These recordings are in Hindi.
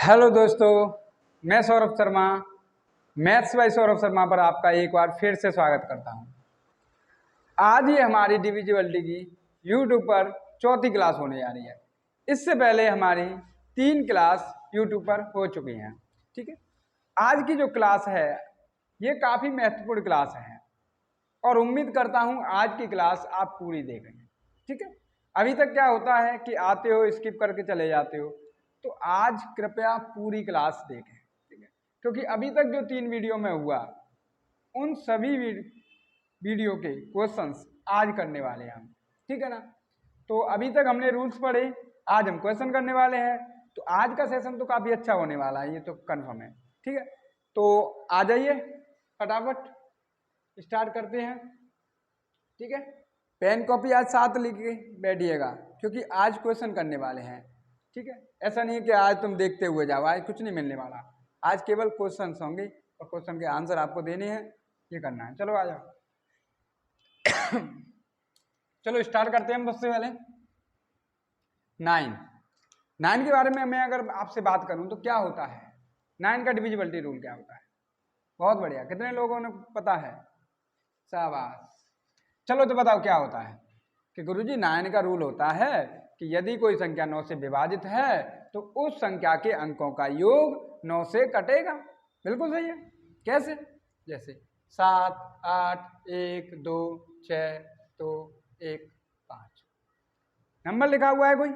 हेलो दोस्तों, मैं सौरभ शर्मा मैथ्स बाय सौरभ शर्मा पर आपका एक बार फिर से स्वागत करता हूं। आज ये हमारी डिविजिबिलिटी की यूट्यूब पर चौथी क्लास होने जा रही है। इससे पहले हमारी 3 क्लास यूट्यूब पर हो चुकी हैं। ठीक है, आज की जो क्लास है ये काफ़ी महत्वपूर्ण क्लास है और उम्मीद करता हूं आज की क्लास आप पूरी देखेंगे। ठीक है, अभी तक क्या होता है कि आते हो स्किप करके चले जाते हो, तो आज कृपया पूरी क्लास देखें। ठीक है, क्योंकि अभी तक जो 3 वीडियो में हुआ उन सभी वीडियो के क्वेश्चंस आज करने वाले हैं हम। ठीक है ना, तो अभी तक हमने रूल्स पढ़े, आज हम क्वेश्चन करने वाले हैं। तो आज का सेशन तो काफ़ी अच्छा होने वाला है, ये तो कन्फर्म है। ठीक है, तो आ जाइए फटाफट स्टार्ट करते हैं। ठीक है, पेन कॉपी आज साथ लेके बैठिएगा क्योंकि आज क्वेश्चन करने वाले हैं। ठीक है, ऐसा नहीं है कि आज तुम देखते हुए जाओ, आज कुछ नहीं मिलने वाला। आज केवल क्वेश्चंस होंगे और क्वेश्चन के आंसर आपको देने हैं, ये करना है। चलो आ जाओ। चलो स्टार्ट करते हैं हम सबसे पहले। 9 के बारे में मैं अगर आपसे बात करूं तो क्या होता है, 9 का डिविजिबिलिटी रूल क्या होता है? बहुत बढ़िया, कितने लोगों ने पता है? शाबाश। चलो तो बताओ क्या होता है कि गुरुजी 9 का रूल होता है कि यदि कोई संख्या 9 से विभाजित है तो उस संख्या के अंकों का योग 9 से कटेगा। बिल्कुल सही है। कैसे? जैसे 7, 8, 1, 2, 6, 2, 1, 5 नंबर लिखा हुआ है कोई,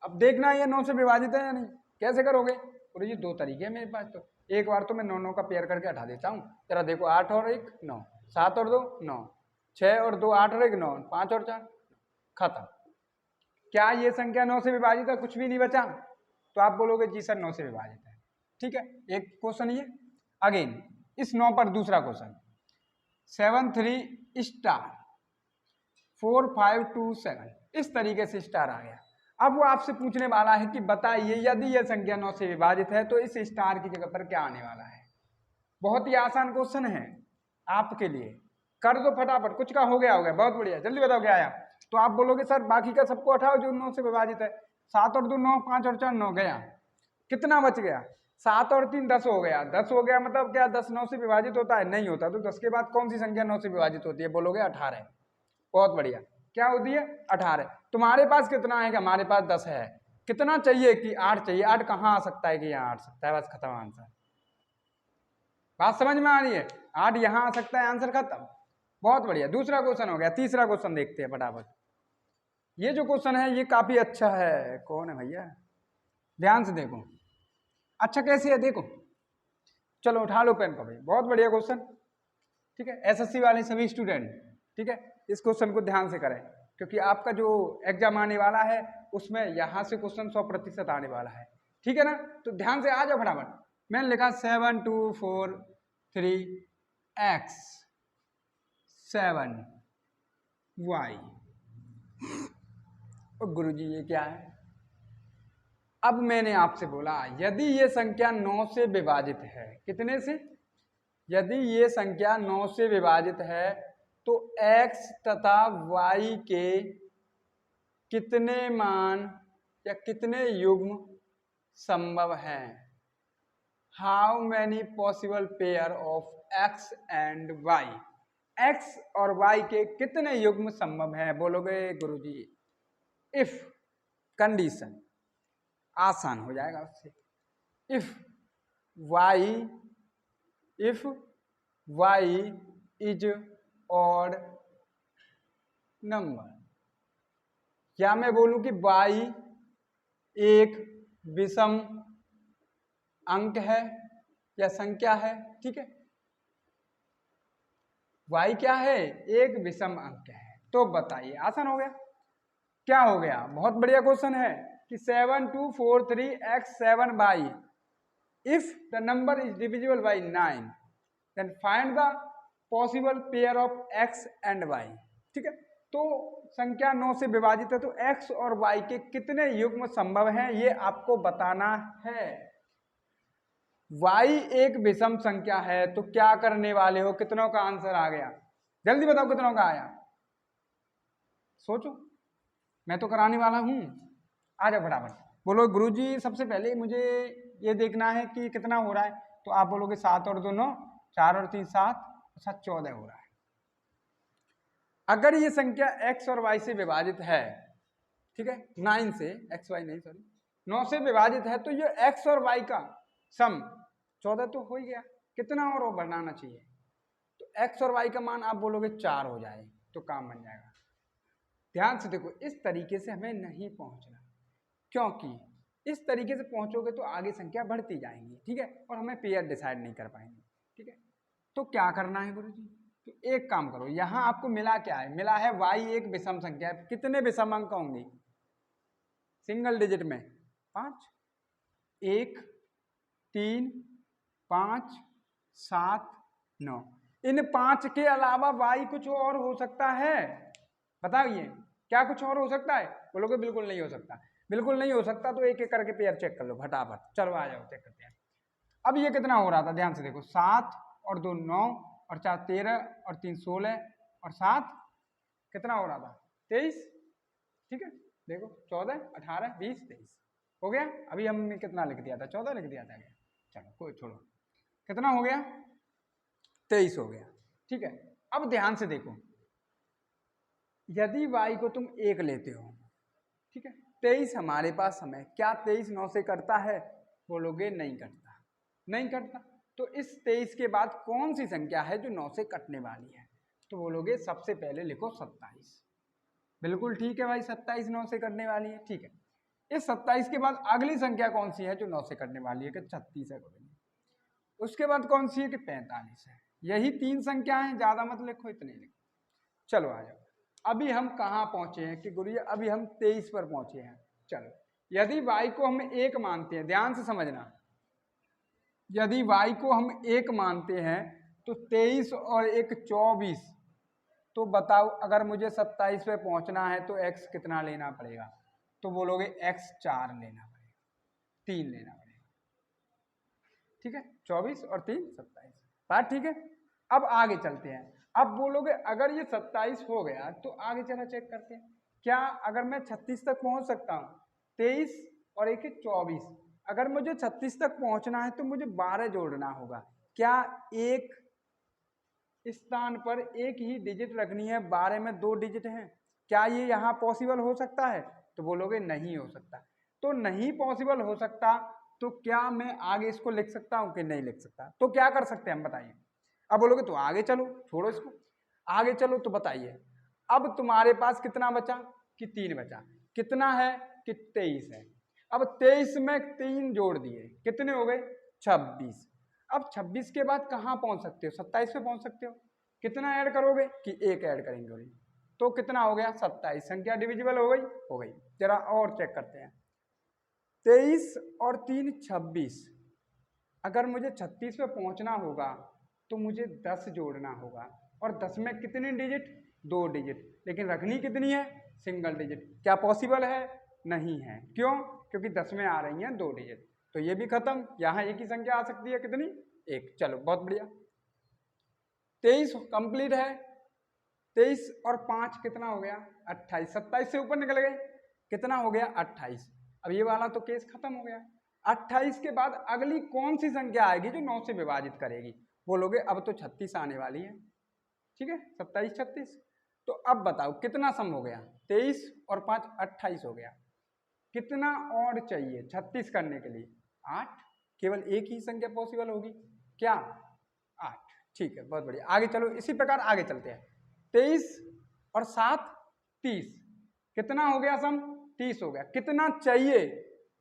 अब देखना है ये 9 से विभाजित है या नहीं। कैसे करोगे? गुरुजी 2 तरीके हैं मेरे पास। तो एक बार तो मैं 9 का पेयर करके हटा देता हूँ। जरा देखो, 8 और 1 9, 7 और 2 9, 6 और 2 8 और 1 9, 5 और 4 खत्म। क्या ये संख्या 9 से विभाजित है? कुछ भी नहीं बचा। तो आप बोलोगे जी सर 9 से विभाजित है। ठीक है, एक क्वेश्चन ये। अगेन इस 9 पर दूसरा क्वेश्चन, 7 3 स्टार 4 5 2 7, इस तरीके से स्टार आ गया। अब वो आपसे पूछने वाला है कि बताइए यदि यह संख्या 9 से विभाजित है तो इस स्टार की जगह पर क्या आने वाला है। बहुत ही आसान क्वेश्चन है आपके लिए, कर दो फटाफट। कुछ का हो गया, बहुत बढ़िया, जल्दी बताओ क्या आया। तो आप बोलोगे सर बाकी का सबको हटाओ जो 9 से विभाजित है। 7 और 2 9, 5 और 4 9 गया। कितना बच गया? 7 और 3 10 हो गया। 10 हो गया मतलब क्या 10 9 से विभाजित होता है? नहीं होता। तो 10 के बाद कौन सी संख्या 9 से विभाजित होती है? बोलोगे 18। बहुत बढ़िया, क्या होती है? 18। तुम्हारे पास कितना है? कि हमारे पास 10 है। कितना चाहिए? कि 8 चाहिए। 8 कहाँ आ सकता है? कि यहाँ आ सकता है। बस खत्म आंसर। बात समझ में आ रही है? 8 यहाँ आ सकता है, आंसर खत्म। बहुत बढ़िया, दूसरा क्वेश्चन हो गया। तीसरा क्वेश्चन देखते हैं फटाफट। ये जो क्वेश्चन है ये काफी अच्छा है। कौन है भैया? ध्यान से देखो। अच्छा कैसे है देखो। चलो उठा लो पेन कॉपी। बहुत बढ़िया क्वेश्चन। ठीक है, एसएससी वाले सभी स्टूडेंट, ठीक है, इस क्वेश्चन को ध्यान से करें क्योंकि आपका जो एग्जाम आने वाला है उसमें यहाँ से क्वेश्चन 100% आने वाला है। ठीक है ना, तो ध्यान से आ जाओ फटाफट। मैंने लिखा 7 2 4 3 x 7 y। और गुरुजी ये क्या है? अब मैंने आपसे बोला यदि ये संख्या 9 से विभाजित है, कितने से? यदि ये संख्या 9 से विभाजित है तो x तथा y के कितने मान या कितने युग्म संभव हैं? How many possible pair of x and y, x और y के कितने युग्म संभव हैं? बोलोगे गुरुजी इफ कंडीशन, आसान हो जाएगा उससे। If y is odd number, या मैं बोलूं कि y एक विषम अंक है या संख्या है। ठीक है, y क्या है? एक विषम अंक है। तो बताइए, आसान हो गया। क्या हो गया? बहुत बढ़िया क्वेश्चन है कि 7 2 4 3 x 7 y, if the number is divisible by 9 then find the possible pair of x and y। ठीक है, तो संख्या 9 से विभाजित है तो x और y के कितने युग्म संभव हैं ये आपको बताना है। y एक विषम संख्या है तो क्या करने वाले हो? कितनों का आंसर आ गया? जल्दी बताओ कितनों का आया। सोचो, मैं तो कराने वाला हूं। आ जाओ फटाफट। बोलो गुरुजी सबसे पहले मुझे ये देखना है कि कितना हो रहा है, तो आप बोलोगे 7 और 2 9, 4 और 3 7, 7 14 हो रहा है। अगर ये संख्या x और y से विभाजित है, ठीक है, 9 से, x y नहीं सॉरी 9 से विभाजित है, तो ये x और y का सम 14 तो हो ही गया, कितना और बढ़ाना चाहिए, तो x और y का मान आप बोलोगे 4 हो जाए तो काम बन जाएगा। ध्यान से देखो, इस तरीके से हमें नहीं पहुंचना, क्योंकि इस तरीके से पहुंचोगे तो आगे संख्या बढ़ती जाएंगी, ठीक है, और हमें पेयर डिसाइड नहीं कर पाएंगे, ठीक है। तो क्या करना है गुरुजी, तो एक काम करो, यहां आपको मिला क्या है, मिला है y एक विषम संख्या है। कितने विषम अंक होंगे सिंगल डिजिट में, 5, 1 3 5 7 9। इन 5 के अलावा y कुछ और हो सकता है, बताइए क्या कुछ और हो सकता है, बोलोगे बिल्कुल नहीं हो सकता, बिल्कुल नहीं हो सकता, तो एक एक करके पेयर चेक कर लो फटाफट, चलो आ जाओ चेक करते हैं। अब ये कितना हो रहा था, ध्यान से देखो, 7 और 2 9 और 4 13 और 3 16 और 7 कितना हो रहा था 23, ठीक है, देखो 14 18 20 23 हो गया। अभी हमने कितना लिख दिया था, 14 लिख दिया था, चलो कोई छोड़ो, कितना हो गया 23 हो गया, ठीक है। अब ध्यान से देखो, यदि y को तुम 1 लेते हो, ठीक है, 23 हमारे पास समय, क्या 23 9 से कटता है, बोलोगे नहीं कटता, नहीं कटता, तो इस 23 के बाद कौन सी संख्या है जो 9 से कटने वाली है, तो बोलोगे सबसे पहले लिखो 27, बिल्कुल ठीक है भाई, 27 9 से कटने वाली है, ठीक है। इस 27 के बाद अगली संख्या कौन सी है जो 9 से कटने वाली है, कि 36 है, उसके बाद कौन सी है कि 45 है। यही 3 संख्या है, ज्यादा मत लिखो, इतने लिखो। चलो आ जाओ, अभी हम कहाँ पहुंचे हैं कि गुरुजी, अभी हम 23 पर पहुंचे हैं। चलो, यदि y को हम 1 मानते हैं, ध्यान से समझना, यदि y को हम 1 मानते हैं तो 23 और 1 24, तो बताओ अगर मुझे 27 पे पहुंचना है तो x कितना लेना पड़ेगा, तो बोलोगे x 4 लेना पड़ेगा, 3 लेना पड़ेगा, ठीक है, 24 और 3 27, बात ठीक है। अब आगे चलते हैं, अब बोलोगे अगर ये 27 हो गया तो आगे चला चेक करते हैं, क्या अगर मैं 36 तक पहुंच सकता हूँ, 23 और 1 24, अगर मुझे 36 तक पहुंचना है तो मुझे 12 जोड़ना होगा, क्या एक स्थान पर एक ही डिजिट रखनी है, 12 में 2 डिजिट हैं, क्या ये यहाँ पॉसिबल हो सकता है, तो बोलोगे नहीं हो सकता। तो नहीं पॉसिबल हो सकता, तो क्या मैं आगे इसको लिख सकता हूँ कि नहीं लिख सकता, तो क्या कर सकते हैं हम बताइए। अब बोलोगे तो आगे चलो, छोड़ो इसको, आगे चलो, तो बताइए अब तुम्हारे पास कितना बचा कि 3 बचा, कितना है कि 23 है। अब 23 में 3 जोड़ दिए, कितने हो गए 26। अब 26 के बाद कहाँ पहुंच सकते हो, 27 पे पहुंच सकते हो, कितना ऐड करोगे कि 1 ऐड करेंगे, तो कितना हो गया 27, संख्या डिविजिबल हो गई, हो गई। जरा और चेक करते हैं, 23 और 3 26, अगर मुझे 36 पे पहुंचना होगा तो मुझे 10 जोड़ना होगा, और 10 में कितने डिजिट, 2 डिजिट, लेकिन रखनी कितनी है, सिंगल डिजिट। क्या पॉसिबल है, नहीं है, क्यों, क्योंकि 10 में आ रही हैं 2 डिजिट, तो ये भी खत्म, यहाँ एक ही संख्या आ सकती है, कितनी, 1। चलो बहुत बढ़िया, 23 कंप्लीट है, 23 और 5 कितना हो गया 28, 27 से ऊपर निकल गए, कितना हो गया 28। अब ये वाला तो केस खत्म हो गया। 28 के बाद अगली कौन सी संख्या आएगी जो 9 से विभाजित करेगी, बोलोगे अब तो 36 आने वाली है, ठीक है, 27 36। तो अब बताओ कितना सम हो गया, 23 और 5 28 हो गया, कितना और चाहिए 36 करने के लिए, 8, केवल एक ही संख्या पॉसिबल होगी, क्या 8, ठीक है, बहुत बढ़िया। आगे चलो, इसी प्रकार आगे चलते हैं, 23 और 7 30, कितना हो गया सम 30 हो गया, कितना चाहिए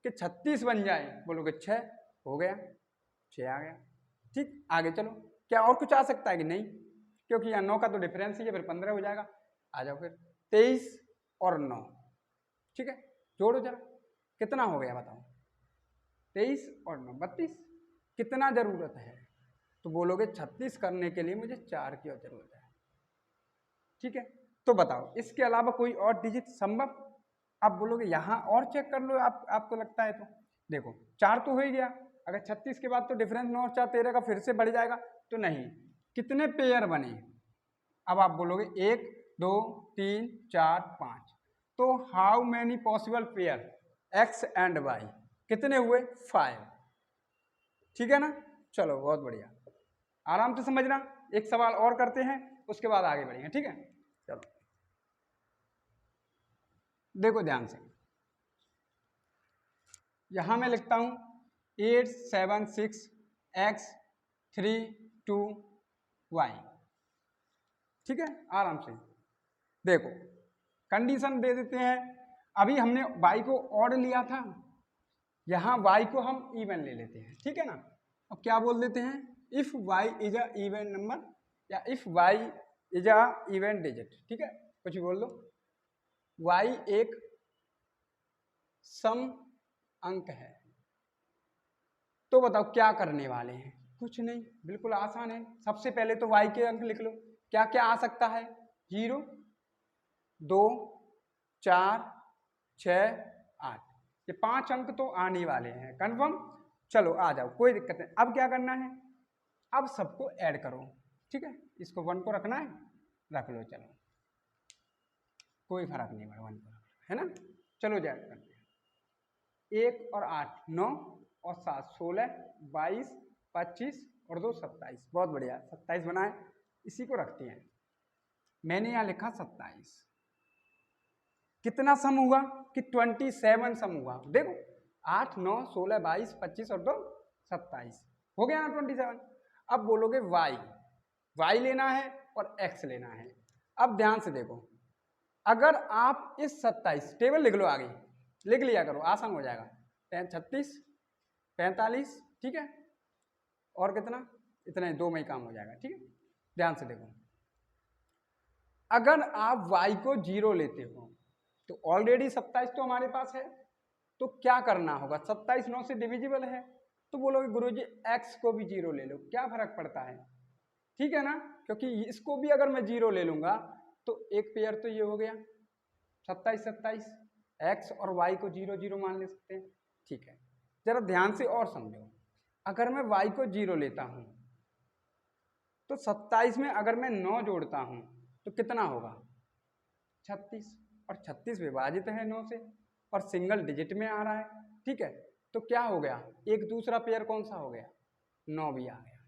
कि 36 बन जाए, बोलोगे 6 हो गया, 6 आ गया, ठीक। आगे चलो, क्या और कुछ आ सकता है कि नहीं, क्योंकि यहाँ 9 का तो डिफरेंस ही है, फिर 15 हो जाएगा। आ जाओ फिर 23 और 9, ठीक है, जोड़ो जरा, कितना हो गया बताओ, 23 और 9 32, कितना जरूरत है, तो बोलोगे 36 करने के लिए मुझे 4 की जरूरत है, ठीक है। तो बताओ इसके अलावा कोई और डिजिट संभव, आप बोलोगे यहाँ और चेक कर लो, आपको लगता है तो देखो 4 तो हो ही गया, अगर 36 के बाद तो डिफरेंस 9 और 4 13 का फिर से बढ़ जाएगा, तो नहीं, कितने पेयर बने, अब आप बोलोगे 1 2 3 4 5, तो how many possible pair x and y, कितने हुए 5, ठीक है ना। चलो बहुत बढ़िया, आराम से समझना। एक सवाल और करते हैं, उसके बाद आगे बढ़ेंगे, ठीक है। चलो देखो ध्यान से, यहां मैं लिखता हूं 876x32y, ठीक है। आराम से देखो, कंडीशन दे देते हैं। अभी हमने y को ऑड लिया था, यहां y को हम इवन ले लेते हैं, ठीक है ना। अब क्या बोल देते हैं, if y is a even number या if y is a even digit, ठीक है, कुछ भी बोल दो। y एक सम अंक है, तो बताओ क्या करने वाले हैं। कुछ नहीं, बिल्कुल आसान है। सबसे पहले तो y के अंक लिख लो, क्या क्या आ सकता है। 0, 2, 4, 6, 8, ये 5 अंक तो आने वाले हैं, कन्फर्म। चलो आ जाओ, कोई दिक्कत नहीं। अब क्या करना है, अब सबको ऐड करो, ठीक है। इसको 1 को रखना है, रख लो, चलो कोई फर्क नहीं पड़ा, 1 को है ना। चलो जाए करते हैं। 1 और 8 9 और 7 16, 22, 25 और 2 27, बहुत बढ़िया, 27 बनाए। इसी को रखते हैं, मैंने यहाँ लिखा 27। कितना सम हुआ कि 27 सम हुआ। देखो 8 9 16 22 25 और 2 27, हो गया ना 27। अब बोलोगे y लेना है और x लेना है। अब ध्यान से देखो, अगर आप इस 27, टेबल लिख लो, आगे लिख लिया करो, आसान हो जाएगा। 36 45, ठीक है, और कितना, इतना ही, 2 में ही काम हो जाएगा, ठीक है। ध्यान से देखो, अगर आप y को 0 लेते हो तो ऑलरेडी 27 तो हमारे पास है, तो क्या करना होगा, 27 9 से डिविजिबल है, तो बोलोगे गुरुजी x को भी 0 ले लो, क्या फर्क पड़ता है, ठीक है ना। क्योंकि इसको भी अगर मैं 0 ले लूंगा तो एक पेयर तो ये हो गया 27 27, x और y को 0 0 मान ले सकते हैं, ठीक है। जरा ध्यान से और समझो, अगर मैं y को 0 लेता हूं तो 27 में अगर मैं 9 जोड़ता हूं तो कितना होगा 36, और 36 विभाजित है 9 से और सिंगल डिजिट में आ रहा है, ठीक है। तो क्या हो गया, एक दूसरा पेयर कौन सा हो गया, 9 भी आ गया।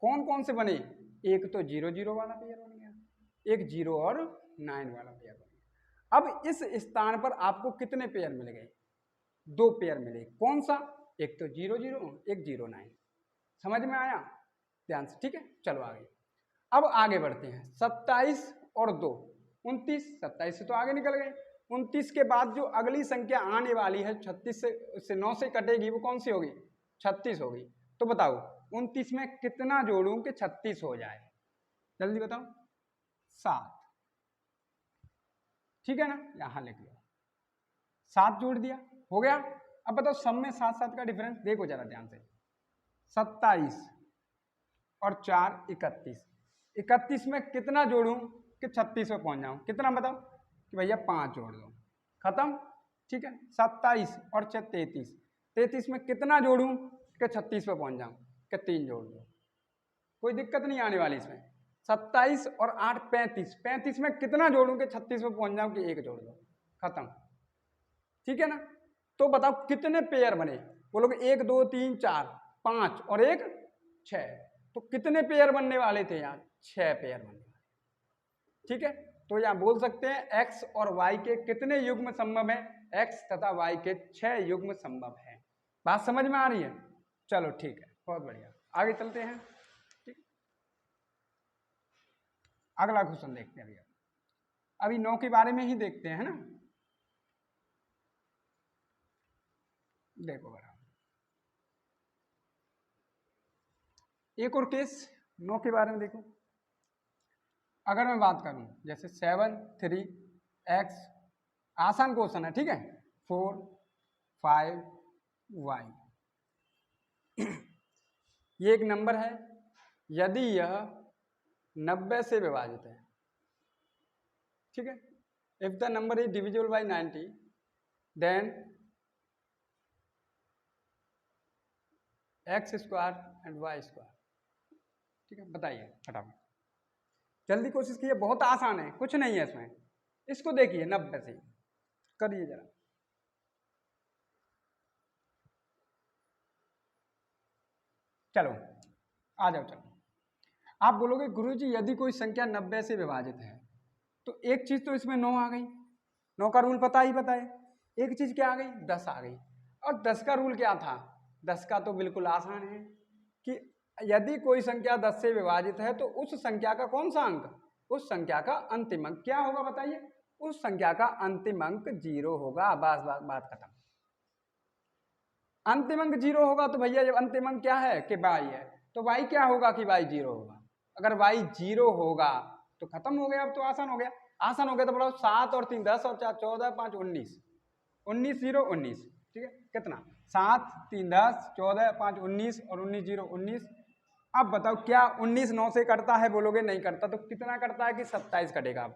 कौन कौन से बने, एक तो 0 0 वाला पेयर बन गया, एक 0 और 9 वाला पेयर बन गया। अब इस स्थान पर आपको कितने पेयर मिल गए, 2 पेयर मिले, कौन सा, एक तो 0 0, एक 0 9। समझ में आया, ध्यान से, ठीक है। चलो आगे, अब आगे बढ़ते हैं। 27 और 2 29, 27 से तो आगे निकल गए। 29 के बाद जो अगली संख्या आने वाली है 36 से 9 से कटेगी, वो कौन सी होगी, 36 होगी। तो बताओ 29 में कितना जोड़ूं कि 36 हो जाए, जल्दी बताओ। 7, ठीक है ना, यहां लिख लो, 7 जोड़ दिया, हो गया। अब बताओ सब में 7 7 का डिफरेंस देखो जरा ध्यान से, 27 और 4 31, 31 में कितना जोड़ूं कि 36 पे पहुंच जाऊं, कितना बताओ, कि भैया 5 जोड़ दो, खत्म, ठीक है। 27 और 6 33, 33 में कितना जोड़ूं कि 36 पे पहुंच जाऊं, कि 3 जोड़ दो, कोई दिक्कत नहीं आने वाली इसमें। 27 और 8 35, 35 में कितना जोड़ूं कि 36 पे पहुंच जाऊं, कि 1 जोड़ दो, खत्म, ठीक है ना। तो बताओ कितने पेयर बने, बोलोगे 1 2 3 4 5 और 1 6, तो कितने पेयर बनने वाले थे यार, 6 पेयर बनने वाले, ठीक है। तो यहां बोल सकते हैं x और y के कितने युग्म संभव है, x तथा y के 6 युग्म संभव है। बात समझ में आ रही है, चलो ठीक है, बहुत बढ़िया, आगे चलते हैं, ठीक। अगला क्वेश्चन देखते हैं, अभी 9 के बारे में ही देखते हैं, है ना। देखो बराबर, एक और केस 9 के बारे में देखो। अगर मैं बात करूं जैसे 7 3 x, आसान क्वेश्चन है, ठीक है, 4 5 y, ये एक नंबर है, यदि यह 90 से विभाजित है, ठीक है, if the number is divisible by 90 then x square and y square, ठीक है। बताइए फटाफट, जल्दी कोशिश कीजिए, बहुत आसान है, कुछ नहीं है इसमें। इसको देखिए 90 से करिए जरा, चलो आ जाओ। चलो आप बोलोगे गुरुजी यदि कोई संख्या 90 से विभाजित है तो एक चीज तो इसमें 9 आ गई, 9 का रूल पता है। एक चीज क्या आ गई, 10 आ गई। और 10 का रूल क्या था, 10 का तो बिल्कुल आसान है कि यदि कोई संख्या 10 से विभाजित है तो उस संख्या का कौन सा अंक, उस संख्या का अंतिम अंक क्या होगा बताइए, उस संख्या का अंतिम अंक 0 होगा। बस बात खत्म। अंतिम अंक 0 होगा तो भैया जब अंतिम अंक क्या है कि y है, तो y क्या होगा कि y 0 होगा। अगर y 0 होगा तो खत्म हो गया। अब तो आसान हो गया। तो बोलो 7 और 3 10 और 4 14 5 19, 19 0 19, ठीक है। कितना, 7 3 10 14 5 19 और 19 0 19। अब बताओ क्या 19 9 से कटता है, बोलोगे नहीं करता। तो कितना करता है कि 27 कटेगा। अब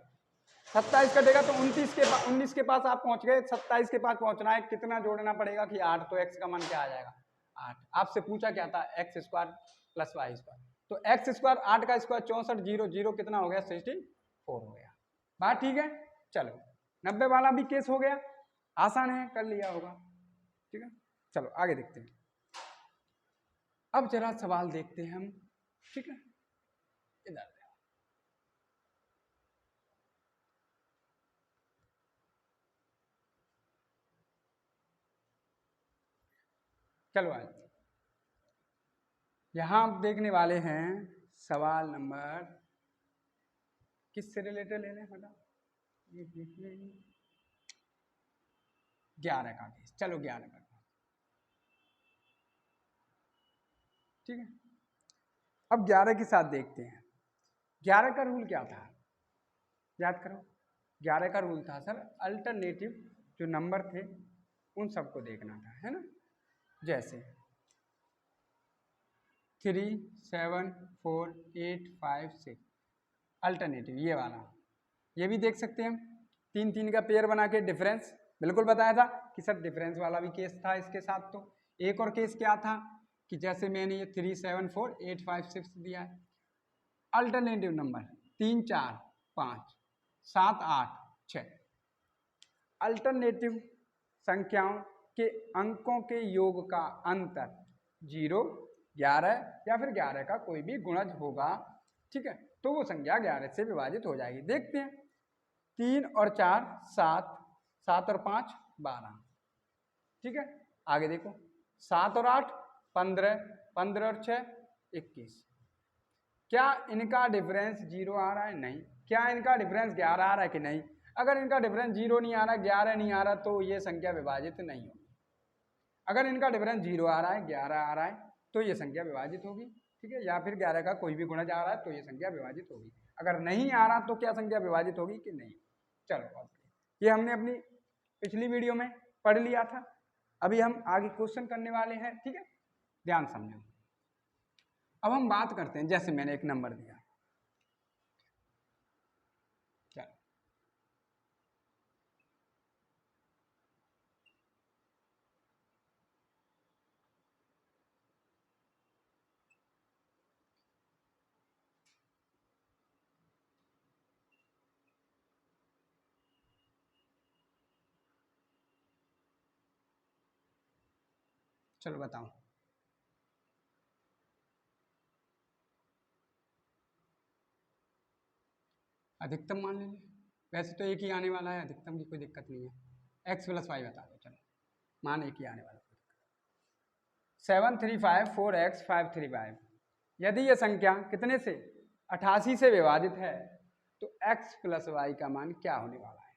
27 कटेगा तो 19 के पास आप पहुंच गए, 27 के पास पहुंचना है। कितना जोड़ना पड़ेगा कि 8, तो x का मान क्या आ जाएगा 8। आपसे पूछा क्या था, x square plus y square, तो x स्क्वायर 8 का स्क्वायर 64 0 0 कितना हो गया 64 हो गया। बात ठीक है। चलो 90 वाला भी केस हो गया, आसान है, कर लिया होगा, ठीक है। चलो आगे देखते हैं। अब जरा सवाल देखते हैं हम, ठीक है। इधर चलो आज यहां आप देखने वाले हैं सवाल नंबर, किससे रिलेटेड लेने बता, 11 का केस। चलो 11 का, ठीक है। अब 11 के साथ देखते हैं। 11 का रूल क्या था, याद करो। 11 का रूल था सर, अल्टरनेटिव जो नंबर थे उन सबको देखना था, है ना। जैसे 3 7 4 8 5 6 अल्टरनेटिव ये वाला, ये भी देख सकते हैं हम। 3 3 का पेयर बना के डिफरेंस, बिल्कुल बताया था कि सर डिफरेंस वाला भी केस था इसके साथ। तो एक और केस क्या था कि जैसे मैंने ये 3 7 4 8 5 6 दिया है, अल्टरनेटिव नंबर 3 4 5 7 8 6, अल्टरनेटिव संख्याओं के अंकों के योग का अंतर 0 11 या फिर 11 का कोई भी गुणज होगा, ठीक है। तो वो संख्या 11 से विभाजित हो जाएगी। देखते हैं, 3 और 4 7, 7 और 5 12, ठीक है। आगे देखो 7 और 8 15, 15 और 6 21। क्या इनका डिफरेंस 0 आ रहा है, नहीं। क्या इनका डिफरेंस 11 आ रहा है कि नहीं। अगर इनका डिफरेंस 0 नहीं आ रहा, 11 नहीं आ रहा, तो ये संख्या विभाजित नहीं होगी। अगर इनका डिफरेंस 0 आ रहा है, 11 आ रहा है, तो ये संख्या विभाजित होगी, ठीक है। या फिर 11 का कोई भी गुणज आ रहा है तो ये संख्या विभाजित होगी। अगर नहीं आ रहा तो क्या संख्या विभाजित होगी कि नहीं। चलो ये हमने अपनी पिछली वीडियो में पढ़ लिया था। अभी हम आगे क्वेश्चन करने वाले हैं, ठीक है, ध्यान समझो। अब हम बात करते हैं, जैसे मैंने एक नंबर दिया, चलो बताओ। अधिकतम मान लेंगे, वैसे तो एक ही आने वाला है, अधिकतम की कोई दिक्कत नहीं है। x प्लस वाई बता दो, चलो मान एक ही आने वाला। 7 3 5 4 x 5 3 5, यदि यह संख्या कितने से 88 से विभाजित है तो x प्लस वाई का मान क्या होने वाला है।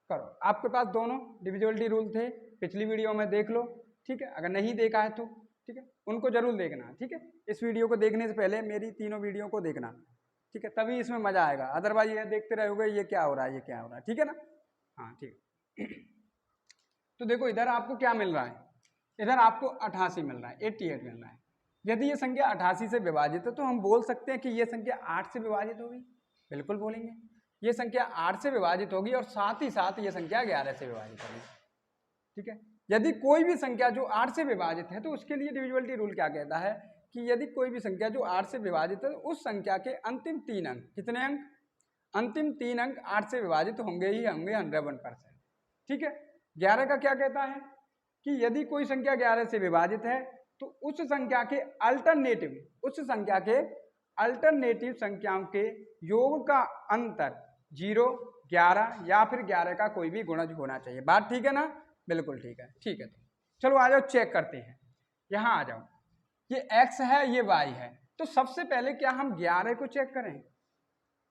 करो, आपके पास दोनों डिविजिबिलिटी रूल थे, पिछली वीडियो में देख लो, ठीक है। अगर नहीं देखा है तो ठीक है, उनको जरूर देखना, ठीक है। इस वीडियो को देखने से पहले मेरी तीनों वीडियो को देखना, ठीक है, तभी इसमें मजा आएगा। अदरवाइज ये देखते रहोगे ये क्या हो रहा है, ये क्या हो रहा है, ठीक है ना। हाँ ठीक है। तो देखो इधर आपको क्या मिल रहा है, इधर आपको 88 मिल रहा है, 88 मिल रहा है। यदि ये संख्या 88 से विभाजित है तो हम बोल सकते हैं कि ये संख्या 8 से विभाजित होगी, बिल्कुल बोलेंगे। ये संख्या 8 से विभाजित होगी और साथ ही साथ ये संख्या 11 से विभाजित होगी, ठीक है। यदि कोई भी संख्या जो 8 से विभाजित है तो उसके लिए डिविजिबिलिटी रूल क्या कहता है कि यदि कोई भी संख्या जो 8 से विभाजित है तो उस संख्या के अंतिम 3 अंक, कितने अंक, अंतिम 3 अंक 8 से विभाजित होंगे ही होंगे 100%, ठीक है। 11 का क्या कहता है कि यदि कोई संख्या 11 से विभाजित है तो उस संख्या के अल्टरनेटिव संख्याओं के योग का अंतर 0, 11 या फिर 11 का कोई भी गुणज होना चाहिए। बात ठीक है ना? बिल्कुल ठीक है। ठीक है, तो चलो आ जाओ चेक करते हैं। यहाँ आ जाओ, ये x है, ये y है, तो सबसे पहले क्या हम 11 को चेक करें?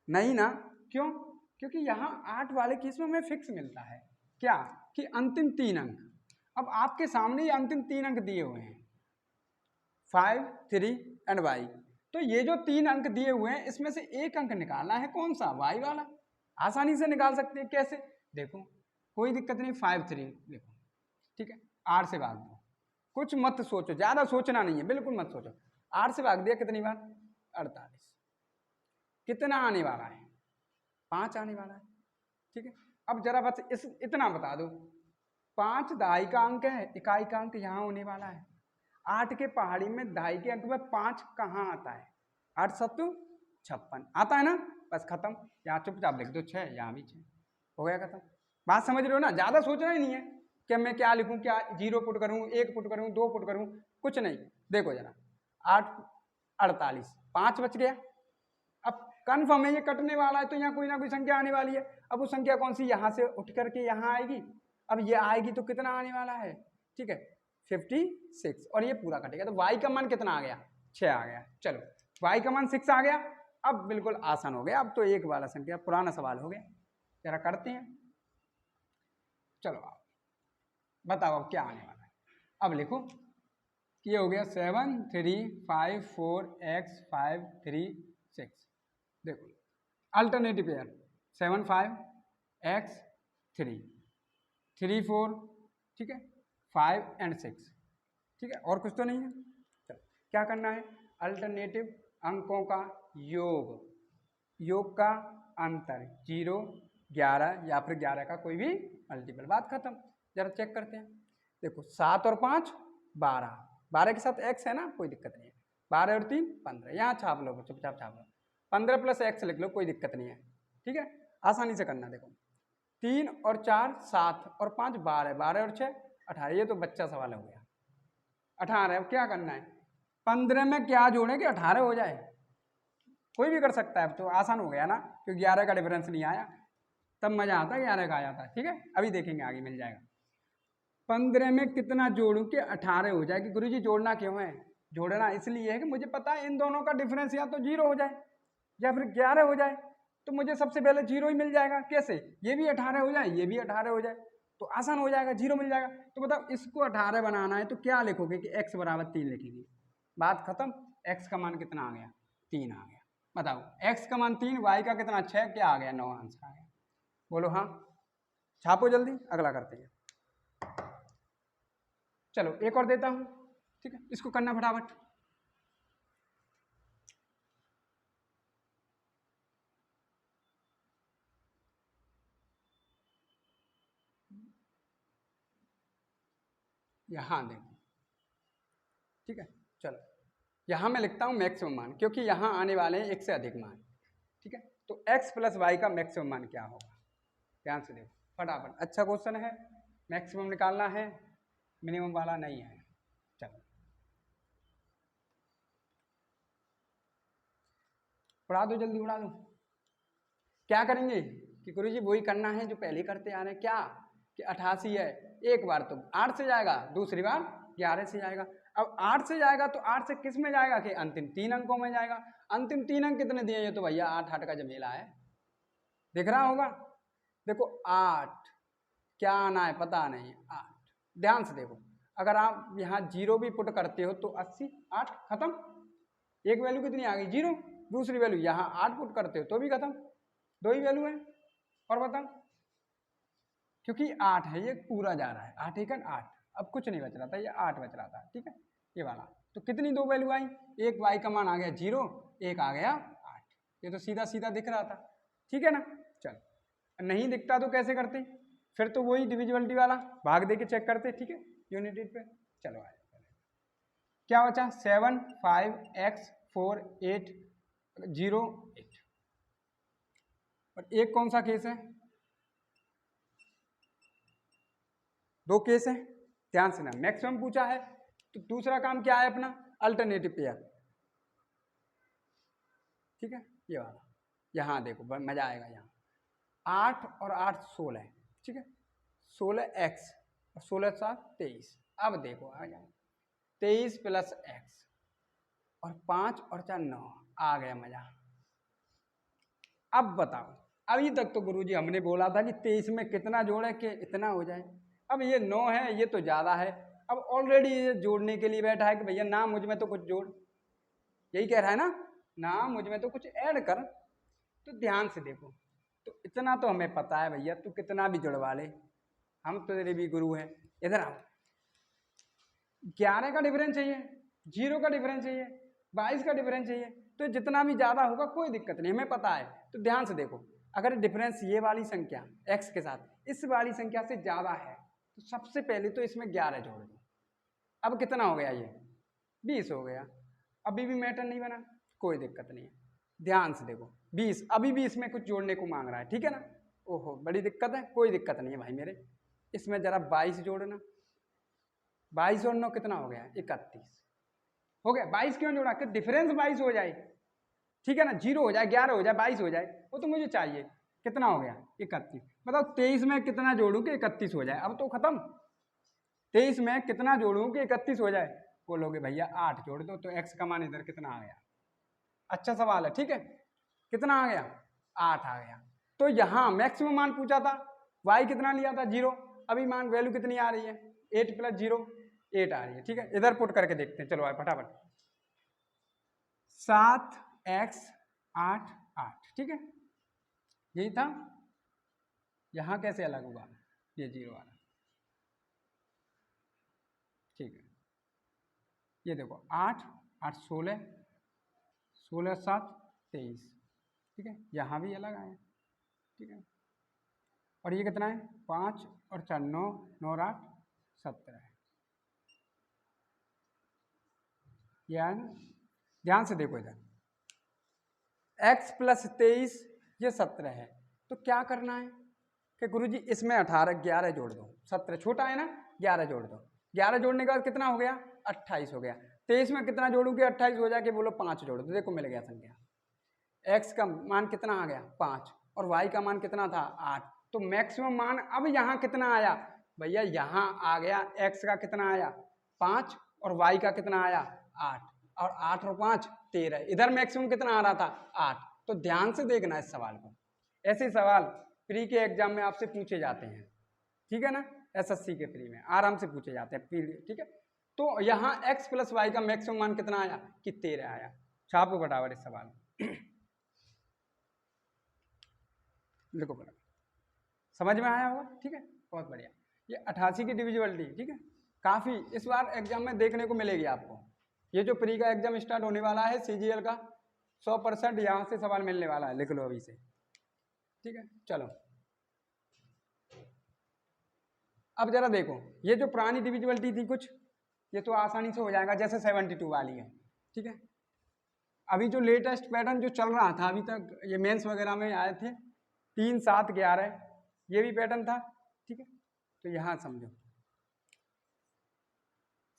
नहीं ना। क्यों? क्योंकि यहाँ 8 वाले केस में हमें फिक्स मिलता है क्या कि अंतिम 3 अंक। अब आपके सामने ये अंतिम 3 अंक दिए हुए हैं 5, 3 एंड y। तो ये जो 3 अंक दिए हुए हैं इसमें से एक अंक निकालना है, कौन सा? y वाला। आसानी से निकाल सकते हैं। कैसे? देखो, कोई दिक्कत नहीं, 5, 3 देखो, ठीक है, 8 से भाग दो, कुछ मत सोचो, ज्यादा सोचना नहीं है, बिल्कुल मत सोचो। 8 से भाग दिया कितनी बार? 48। कितना आने वाला है? 5 आने वाला है। ठीक है, अब जरा बस इतना बता दो, 5 दहाई का अंक है, इकाई का अंक यहाँ होने वाला है। 8 के पहाड़ी में दहाई के अंक में 5 कहाँ आता है? 8 सत्तू 56 आता है ना? बस खत्म। यहाँ चुपचाप लिख दो 6, यहाँ भी 6, हो गया खत्म। बात समझ रहे हो ना? ज्यादा सोचना ही नहीं है कि मैं क्या लिखूं, क्या 0 पुट करूं, 1 पुट करूं, 2 पुट करूं, कुछ नहीं। देखो जरा, 8, 48, 5 बच गया। अब कन्फर्म है ये कटने वाला है, तो यहाँ कोई ना कोई संख्या आने वाली है। अब वो संख्या कौन सी? यहाँ से उठ करके यहाँ आएगी। अब ये आएगी तो कितना आने वाला है? ठीक है, 56, और ये पूरा कटेगा। तो y का मान कितना आ गया? 6 आ गया। चलो, y का मान 6 आ गया। अब बिल्कुल आसान हो गया, अब तो एक वाला संख्या, पुराना सवाल हो गया। जरा करते हैं, चलो आप बताओ अब क्या आने वाला है। अब लिखो, ये हो गया 7, 3, 5, 4, x, 5, 3, 6। देखो अल्टरनेटिव पेयर 7, 5, x, 3, 3, 4, ठीक है, 5 एंड 6, ठीक है, और कुछ तो नहीं है। चलो क्या करना है? अल्टरनेटिव अंकों का योग का अंतर 0, 11 या फिर 11 का कोई भी मल्टीपल। बात खत्म। जरा चेक करते हैं। देखो 7 और 5 12, 12 के साथ x है ना, कोई दिक्कत नहीं है। 12 और 3 15, यहाँ छाप लो, चुपचाप छाप लो। 15 प्लस x लिख लो, कोई दिक्कत नहीं है। ठीक है, आसानी से करना। देखो 3 और 4 7 और 5 12, 12 और 6 18। ये तो बच्चा सवाल हो गया। 18। अब क्या करना है? 15 में क्या जोड़े कि 18 हो जाए? कोई भी कर सकता है। अब तो आसान हो गया ना, क्योंकि 11 का डिफरेंस नहीं आया। तब मजा आता है 11 का आ जाता है। ठीक है, अभी देखेंगे, आगे मिल जाएगा। 15 में कितना जोड़ूं कि 18 हो जाए? कि गुरुजी जोड़ना क्यों है? जोड़ना इसलिए है कि मुझे पता है इन दोनों का डिफरेंस या तो 0 हो जाए या फिर 11 हो जाए, तो मुझे सबसे पहले 0 ही मिल जाएगा। कैसे? ये भी 18 हो जाए, ये भी 18 हो जाए, तो आसान हो जाएगा, 0 मिल जाएगा। तो बताओ इसको 18 बनाना है तो क्या लिखोगे? कि x बराबर 3 लिखेंगे। बात खत्म। x का मान कितना आ गया? 3 आ गया। बताओ x का मान 3, y का कितना? 6, क्या आ गया? 9 आंसर आ गया। बोलो हाँ। छापो जल्दी, अगला करते हैं। चलो एक और देता हूं, ठीक है, इसको करना फटाफट। यहां देखो, ठीक है, चलो यहां मैं लिखता हूं मैक्सिमम मान, क्योंकि यहां आने वाले हैं एक से अधिक मान। ठीक है, तो x प्लस वाई का मैक्सिमम मान क्या होगा? ध्यान से देखो फटाफट। अच्छा क्वेश्चन है, मैक्सिमम निकालना है, मिनिमम वाला नहीं है। चलो उड़ा दो, जल्दी उड़ा दो। क्या करेंगे कि गुरुजी वही करना है जो पहले करते आ रहे हैं। क्या? कि 88 है, एक बार तो 8 से जाएगा, दूसरी बार 11 से जाएगा। अब 8 से जाएगा तो 8 से किस में जाएगा? कि अंतिम 3 अंकों में जाएगा। अंतिम 3 अंक कितने दिए? ये तो भैया 8 8 का जमेला है, दिख रहा होगा। देखो 8 क्या आना है पता नहीं, 8। ध्यान से देखो, अगर आप यहाँ 0 भी पुट करते हो तो 80, 8 खत्म। एक वैल्यू कितनी आ गई? 0। दूसरी वैल्यू यहाँ 8 पुट करते हो तो भी खत्म, 2 ही वैल्यू है। और बताओ, क्योंकि 8 है, ये पूरा जा रहा है, 8 एक 8, अब कुछ नहीं बच रहा था, ये 8 बच रहा था। ठीक है, ये वाला। तो कितनी 2 वैल्यू आई? एक y का मान आ गया 0, एक आ गया 8। ये तो सीधा सीधा दिख रहा था। ठीक है ना? चल नहीं दिखता तो कैसे करते? फिर तो वही डिविजिबिलिटी वाला भाग दे के चेक करते। ठीक है, यूनिटी पे। चलो आए, क्या बचा? 7, 5, x, 4, 8, 0, 8। और एक कौन सा केस है? 2 केस है। ध्यान से ना, मैक्सिमम पूछा है, तो दूसरा काम क्या है अपना, अल्टरनेटिव पेयर, ठीक है, ये वाला। यहाँ देखो मजा आएगा, यहाँ 8 और 8 16, ठीक है, 16x और 16 7 23। अब देखो आ गया 23 प्लस x और 5 और 4 9, आ गया मजा। अब बताओ, अभी तक तो गुरुजी हमने बोला था कि 23 में कितना जोड़े कि इतना हो जाए। अब ये 9 है, ये तो ज़्यादा है। अब ऑलरेडी ये जोड़ने के लिए बैठा है कि भैया ना मुझ में तो कुछ जोड़, यही कह रहा है ना, ना मुझ में तो कुछ ऐड कर। तो ध्यान से देखो, तो इतना तो हमें पता है भैया, तू कितना भी जुड़वा ले, हम तो तेरे भी गुरु हैं। इधर आओ, 11 का डिफरेंस चाहिए, 0 का डिफरेंस चाहिए, 22 का डिफरेंस चाहिए, तो जितना भी ज़्यादा होगा कोई दिक्कत नहीं, हमें पता है। तो ध्यान से देखो, अगर डिफरेंस ये वाली संख्या x के साथ इस वाली संख्या से ज़्यादा है तो सबसे पहले तो इसमें 11 जोड़ दो। अब कितना हो गया, ये 20 हो गया। अभी भी मैटर नहीं बना, कोई दिक्कत नहीं है। ध्यान से देखो 20, अभी भी इसमें कुछ जोड़ने को मांग रहा है, ठीक है ना। ओहो बड़ी दिक्कत है, कोई दिक्कत नहीं है भाई मेरे। इसमें जरा 22 जोड़ना, 22 और 9 कितना हो गया, 31 हो गया। 22 क्यों जोड़ा, कि डिफरेंस 22 हो जाए, ठीक है ना, 0 हो जाए, 11 हो जाए, 22 हो जाए, वो तो मुझे चाहिए। कितना हो गया, 31। बताओ 23 में कितना जोड़ूं कि 31 हो जाए, अब तो खत्म। 23 में कितना जोड़ूं कि 31 हो जाए, बोलोगे भैया 8 जोड़ दो, तो x का मान इधर कितना आ गया। अच्छा सवाल है, ठीक है, कितना आ गया, 8 आ गया। तो यहाँ मैक्सिमम मान पूछा था, y कितना लिया था, 0। अभी मान वैल्यू कितनी आ रही है, 8 प्लस 0 8 आ रही है, ठीक है। इधर पुट करके देखते हैं, चलो आए फटाफट। 7x 8 8, ठीक है, यही था। यहाँ कैसे अलग हुआ, ये 0 आ रहा, ठीक है। ये देखो 8 8 16 16 7 23, ठीक है, यहाँ भी अलग आया, ठीक है। और ये कितना है, 5 और 4 9 9 और 8 17। यानी ध्यान से देखो इधर, x प्लस 23 ये 17 है, तो क्या करना है कि गुरुजी इसमें 18 11 जोड़ दो। 17 छोटा है ना, 11 जोड़ दो, 11 जोड़ने के बाद कितना हो गया, 28 हो गया। 23 में कितना जोड़ूंगे, 28 हो जाके बोलो 5 जोड़ दो, देखो मिल गया संख्या। x का मान कितना आ गया 5 और y का मान कितना था 8, तो मैक्सिमम मान अब यहाँ कितना आया भैया, यहाँ आ गया x का कितना आया 5 और y का कितना आया 8, और 8 और 5 13, इधर मैक्सिमम कितना आ रहा था 8। तो ध्यान से देखना इस सवाल को, ऐसे सवाल प्री के एग्जाम में आपसे पूछे जाते हैं, ठीक है ना, एसएससी के प्री में आराम से पूछे जाते हैं, ठीक है। तो यहाँ x प्लस वाई का मैक्सिमम मान कितना आया कि 13 आया। छापो बराबर इस सवाल देखो बराबर, समझ में आया होगा, ठीक है, बहुत बढ़िया। ये 88 की डिविजिबिलिटी, ठीक है, काफ़ी इस बार एग्जाम में देखने को मिलेगी आपको। ये जो प्री का एग्जाम स्टार्ट होने वाला है सीजीएल का, 100% यहाँ से सवाल मिलने वाला है, लिख लो अभी से, ठीक है। चलो अब जरा देखो, ये जो पुरानी डिविजिबिलिटी थी कुछ, ये तो आसानी से हो जाएगा, जैसे 72 वाली है, ठीक है। अभी जो लेटेस्ट पैटर्न जो चल रहा था अभी तक, ये मेंस वगैरह में आए थे 3 7 11, ये भी पैटर्न था, ठीक है। तो यहाँ समझो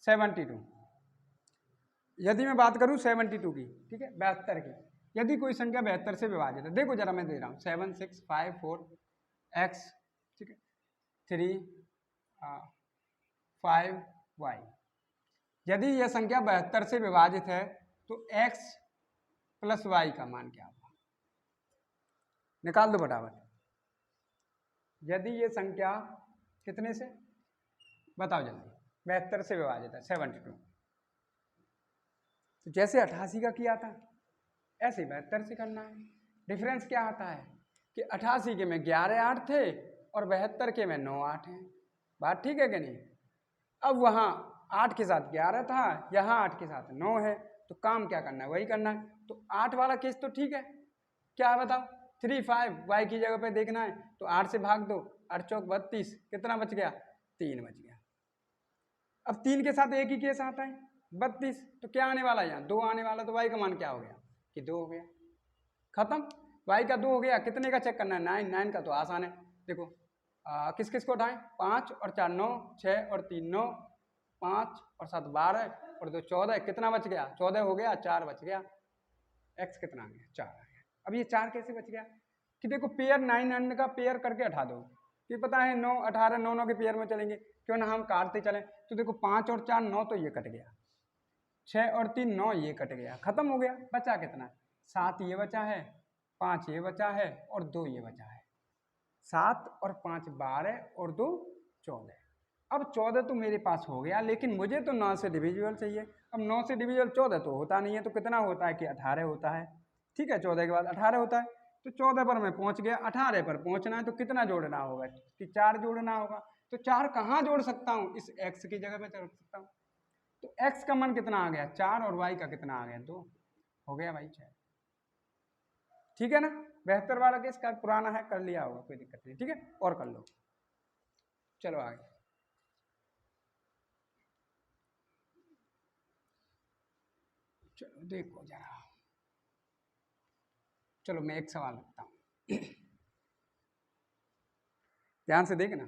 72, यदि मैं बात करूँ 72 की, ठीक है, 72 की, यदि कोई संख्या 72 से विभाजित है, देखो जरा मैं दे रहा हूँ 7 6 5 4 x, ठीक है, 3 5 y। यदि यह संख्या 72 से विभाजित है तो x प्लस y का मान क्या होगा, निकाल दो फटाफट। यदि ये संख्या कितने से, बताओ जल्दी, 72 से विभाजित है 72, तो जैसे 88 का किया था ऐसे 72 से करना है। डिफरेंस क्या आता है कि 88 के में 11 8 थे और 72 के में 9 8 हैं, बात ठीक है कि नहीं। अब वहाँ 8 के साथ 11 था, यहाँ 8 के साथ 9 है, तो काम क्या करना है, वही करना है। तो 8 वाला केस तो ठीक है, क्या बताओ 3 5 y की जगह पे देखना है, तो 8 से भाग दो, 8 चौक 32, कितना बच गया 3 बच गया। अब 3 के साथ एक ही केस आता है 32, तो क्या आने वाला है यहाँ 2 आने वाला, तो y का मान क्या हो गया कि 2 हो गया, खत्म। y का 2 हो गया, कितने का चेक करना है 9, 9 का तो आसान है, देखो किस किस को उठाएं, 5 और 4 9, 6 और 3 9, 5 और 7 12 और 2 14, कितना बच गया? 14 हो गया, 4 बच गया। x कितना आ गया? 4 आ गया। अब ये 4 कैसे बच गया? कि देखो पेयर 9 एंड का पेयर करके हटा दो, कि पता है 9 18 9 9 के पेयर में चलेंगे, क्यों ना हम काटते चलें। तो देखो 5 और 4 9, तो ये कट गया। 6 और 3 9, ये कट गया, खत्म हो गया। बचा कितना? 7 ये बचा है, 5 ये बचा है और 2 ये बचा है। 7 और 5 12 और 2 14। अब 14 तो मेरे पास हो गया, लेकिन मुझे तो 9 से डिविजिबल चाहिए। अब 9 से डिविजिबल 14 तो होता नहीं है, तो कितना होता है? कि 18 होता है। ठीक है, 14 के बाद 18 होता है, तो 14 पर मैं पहुंच गया। 18 पर पहुंचना है तो कितना जोड़ना होगा? कि 4 जोड़ना होगा। तो 4 कहाँ जोड़ सकता हूँ? इस x की जगह पे जोड़ सकता हूँ। तो x का मान कितना आ गया? 4, और y का कितना आ गया? 2। हो गया भाई 6। ठीक है ना? 72 वाला केस का पुराना है, कर लिया होगा, कोई दिक्कत नहीं। ठीक है, और कर लो। चलो आगे। चलो देखो जरा, चलो मैं एक सवाल रखता हूं, ध्यान से देखना।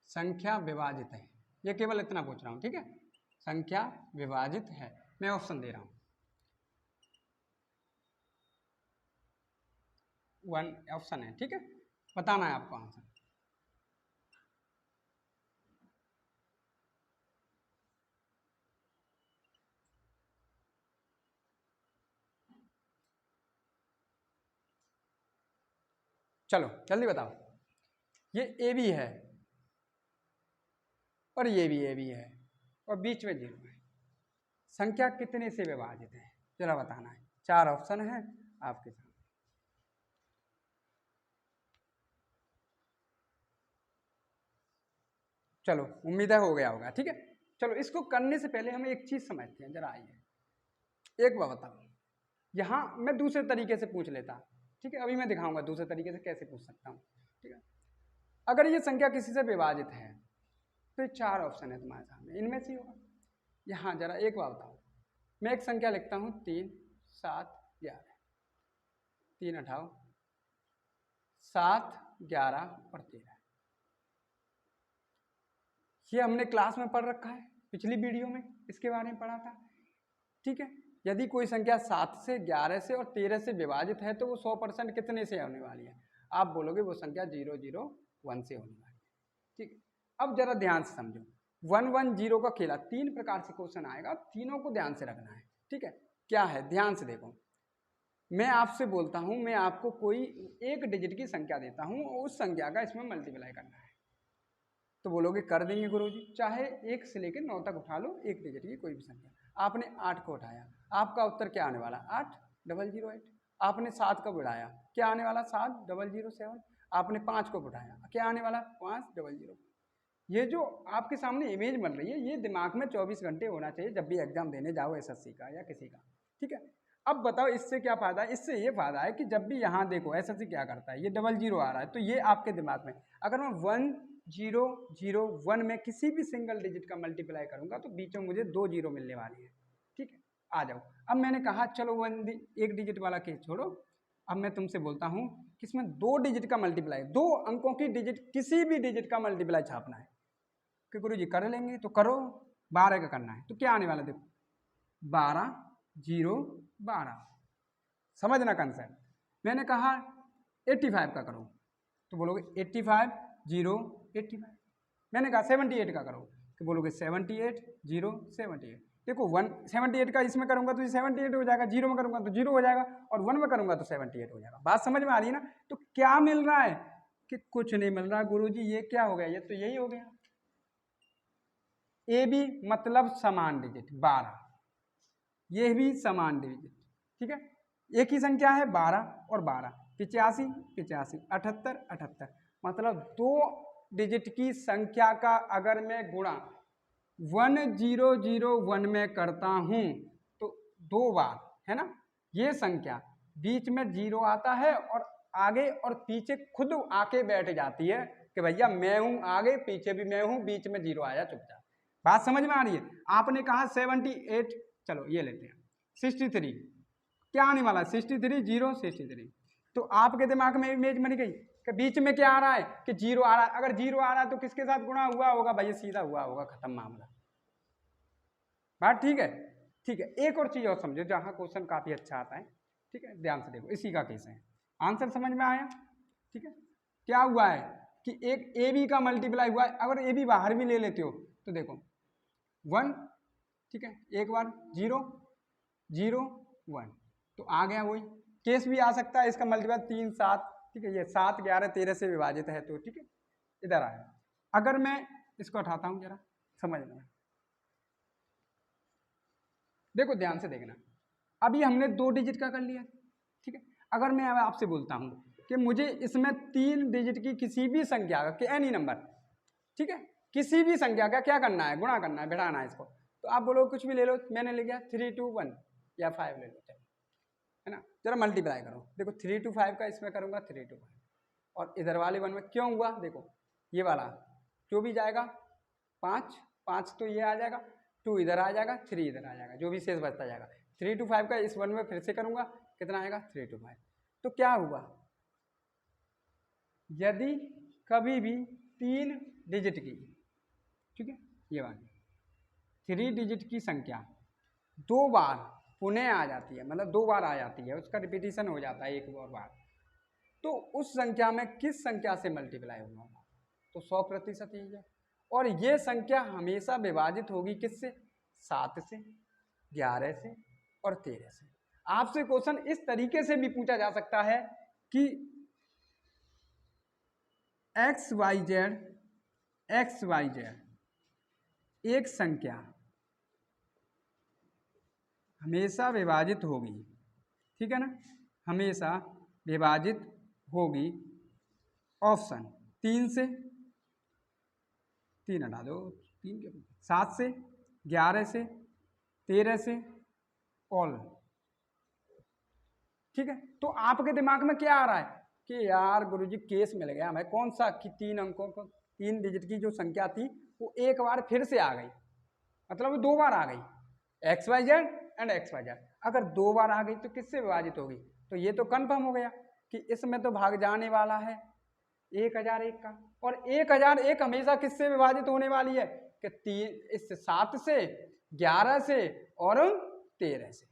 संख्या विभाजित है, ये केवल इतना पूछ रहा हूं। ठीक है, संख्या विभाजित है, मैं ऑप्शन दे रहा हूं। 1 ऑप्शन है, ठीक है, बताना है आपको आंसर। चलो जल्दी बताओ। ये ए बी है और ये भी ए बी है और बीच में 0 है। संख्या कितने से विभाजित है? जरा बताना है। 4 ऑप्शन है आपके सामने। चलो उम्मीद है हो गया होगा। ठीक है, चलो इसको करने से पहले हम एक चीज समझते हैं, जरा आइए। एक बार बताओ, यहाँ मैं दूसरे तरीके से पूछ लेता। ठीक है, अभी मैं दिखाऊंगा दूसरे तरीके से कैसे पूछ सकता हूँ। ठीक है, अगर ये संख्या किसी से विभाजित है तो ये 4 ऑप्शन है तुम्हारे सामने, इनमें से होगा। यहाँ जरा एक बार बताओ, मैं एक संख्या लिखता हूँ 3 7 11। 3 हटाओ, 7 11 और 13। ये हमने क्लास में पढ़ रखा है, पिछली वीडियो में इसके बारे में पढ़ा था। ठीक है, यदि कोई संख्या 7 से 11 से और 13 से विभाजित है तो वो 100% कितने से होने वाली है? आप बोलोगे वो संख्या 0 0 1 से होने वाली है। ठीक है, अब जरा ध्यान से समझो। 1 1 0 का खेला, 3 प्रकार से क्वेश्चन आएगा, तीनों को ध्यान से रखना है। ठीक है, क्या है? ध्यान से देखो, मैं आपसे बोलता हूं, मैं आपको कोई एक डिजिट की संख्या देता हूं और उस संख्या का इसमें मल्टीप्लाई करना है, तो बोलोगे कर देंगे गुरुजी। चाहे 1 से लेकर 9 तक उठा लो, एक डिजिट की कोई भी संख्या। आपने 8 को उठाया, आपका उत्तर क्या आने वाला? 8 008। आपने 7 को बढ़ाया, क्या आने वाला? 7 007। आपने 5 को बढ़ाया, क्या आने वाला? 5 000। ये जो आपके सामने इमेज बन रही है, ये दिमाग में 24 घंटे होना चाहिए जब भी एग्जाम देने जाओ एसएससी का या किसी का। ठीक है, अब बताओ इससे क्या फायदा है? इससे ये फायदा है कि जब भी यहाँ देखो एसएससी क्या करता है, ये 00 आ रहा है तो ये आपके दिमाग में, अगर मैं 1 0 0 1 में किसी भी सिंगल डिजिट का मल्टीप्लाई करूंगा तो बीच में मुझे 2 0 मिलने वाली है। ठीक है, आ जाओ। अब मैंने कहा चलो एक डिजिट वाला केस छोड़ो, अब मैं तुमसे बोलता हूँ कि इसमें 2 डिजिट का मल्टीप्लाई, 2 अंकों की डिजिट, किसी भी डिजिट का मल्टीप्लाई छापना है। कि गुरु जी कर लेंगे तो करो, 12 का करना है तो क्या आने वाला? देखो 12 0 12, समझना कंसेप्ट। मैंने कहा 85 का करो तो बोलोगे 85 0 85। मैंने कहा 78 का करो तो बोलोगे 78 0 78। देखो 78 का इसमें करूंगा तो 78 हो जाएगा, 0 में करूंगा तो 0 हो जाएगा और 1 में करूंगा तो 78 हो जाएगा। बात समझ में आ रही है ना? तो क्या मिल रहा है? कि कुछ नहीं मिल रहा गुरुजी, ये क्या हो गया? ये तो यही हो गया, ए बी मतलब समान डिजिट 12, ये भी समान डिजिट। ठीक है, एक ही संख्या है 12 और 12, 85 85 78 78, मतलब 2 डिजिट की संख्या का अगर मैं गुणा 1001 में करता हूं तो 2 बार, है ना, ये संख्या बीच में 0 आता है और आगे और पीछे खुद आके बैठ जाती है कि भैया मैं हूं आगे, पीछे भी मैं हूं, बीच में 0 आया चुपचाप। बात समझ में आ रही है? आपने कहा 78, चलो ये लेते हैं 63, क्या आने वाला है 63, 0 63। तो आपके दिमाग में इमेज बन गई कि बीच में क्या आ रहा है कि 0 आ रहा है। अगर 0 आ रहा है तो किसके साथ गुणा हुआ होगा भाई? सीधा हुआ होगा, खत्म मामला। बात ठीक है? ठीक है, एक और चीज और समझो जहां क्वेश्चन काफी अच्छा आता है। ठीक है, ध्यान से देखो, इसी का केस है। आंसर समझ में आया? ठीक है, क्या हुआ है कि एक ए बी का मल्टीप्लाई हुआ है। अगर ए बी बाहर भी ले लेते हो तो देखो 1, ठीक है, एक बार 0 0 1, तो आ गया वही केस भी आ सकता है। इसका मल्टीप्लाई 3 7, ठीक है, ये 7 11 13 से विभाजित है तो ठीक है, इधर आया। अगर मैं इसको हटाता हूं जरा समझ में, देखो ध्यान से देखना, अभी हमने 2 डिजिट का कर लिया, ठीक है। अगर मैं आपसे बोलता हूं कि मुझे इसमें 3 डिजिट की किसी भी संख्या का, कि एनी नंबर, ठीक है, किसी भी संख्या का क्या करना है? गुणा करना है, बढ़ाना है इसको। तो आप बोलो कुछ भी ले लो, मैंने ले गया 3 2 1 या 5 ले लो, चलो, है ना। जरा मल्टीप्लाई करो, देखो 3 2 5 का इसमें करूंगा 3 2 5, और इधर वाले 1 में क्यों हुआ? देखो ये वाला जो भी जाएगा 5 5 तो ये आ जाएगा, 2 इधर आ जाएगा, 3 इधर आ जाएगा, जो भी शेष बचता जाएगा। 3 2 5 का इस 1 में फिर से करूंगा, कितना आएगा? 3 2 5। तो क्या हुआ? यदि कभी भी 3 डिजिट की, ठीक है, ये वाली 3 डिजिट की संख्या 2 बार पुनः आ जाती है, मतलब 2 बार आ जाती है, उसका रिपीटिशन हो जाता है एक और बार, तो उस संख्या में किस संख्या से मल्टीप्लाई होगा? तो 100% ही है। और ये संख्या हमेशा विभाजित होगी किससे? 7 से, 11 से और 13 से। आपसे क्वेश्चन इस तरीके से भी पूछा जा सकता है कि एक्स वाई जेड एक संख्या हमेशा विभाजित होगी, ठीक है ना, हमेशा विभाजित होगी। ऑप्शन 3 से, 3 हटा दो, 3 के 7 से, 11 से, 13 से, ऑल, ठीक है। तो आपके दिमाग में क्या आ रहा है कि यार गुरुजी केस मिल गया हमें, कौन सा कि 3 अंकों को 3 डिजिट की जो संख्या थी वो एक बार फिर से आ गई, मतलब वो 2 बार आ गई, x y z and x y z. अगर 2 बार आ गई तो किससे विभाजित होगी? तो ये तो कंफर्म हो गया कि इसमें तो भाग जाने वाला है 1001 का, और 1001 हमेशा किससे विभाजित होने वाली है कि 7 से, 11 से और 13 से।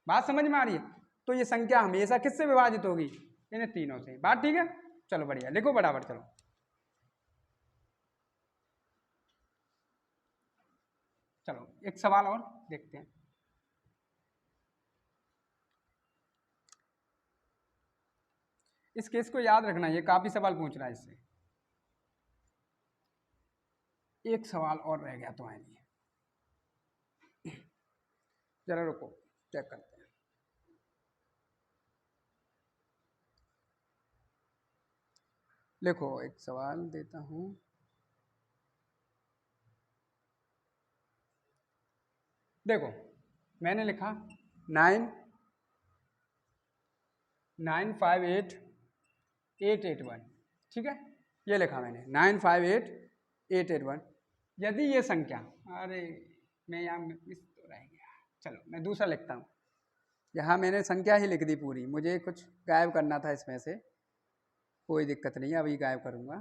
बात समझ में आ रही है? तो ये संख्या हमेशा किससे विभाजित होगी? इन तीनों से। बात ठीक है? चलो बढ़िया, लिखो बराबर। चलो चलो एक सवाल और देखते हैं। इस केस को याद रखना, ये काफी सवाल पूछ रहा है इससे। एक सवाल और रह गया तुम्हारे लिए, जरा रुको चेक करते हैं। लिखो, एक सवाल देता हूं। देखो मैंने लिखा 958 ठीक है, ये लिखा मैंने 958 यदि ये संख्या, अरे मैं यहाँ मिस तो रह गया, चलो मैं दूसरा लिखता हूँ। यहाँ मैंने संख्या ही लिख दी पूरी, मुझे कुछ गायब करना था इसमें से, कोई दिक्कत नहीं है, अभी गायब करूँगा,